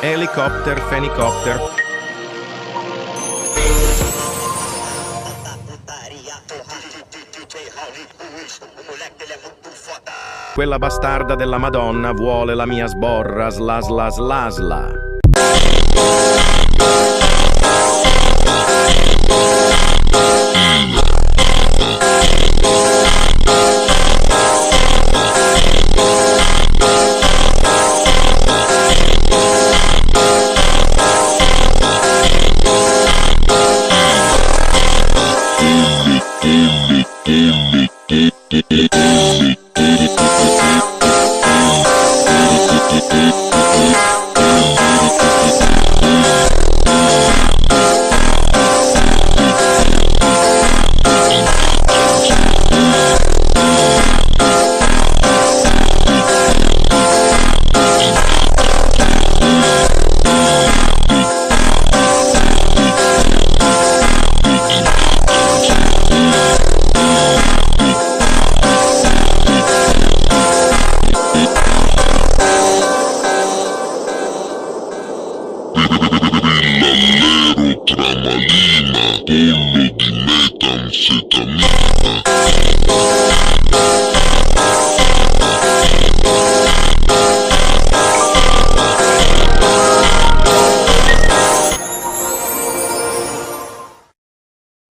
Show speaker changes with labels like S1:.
S1: Helicopter, Fenicipter. Quella bastarda della Madonna vuole la mia sborra, sla sla sla sla.
S2: Tramalina, pollo di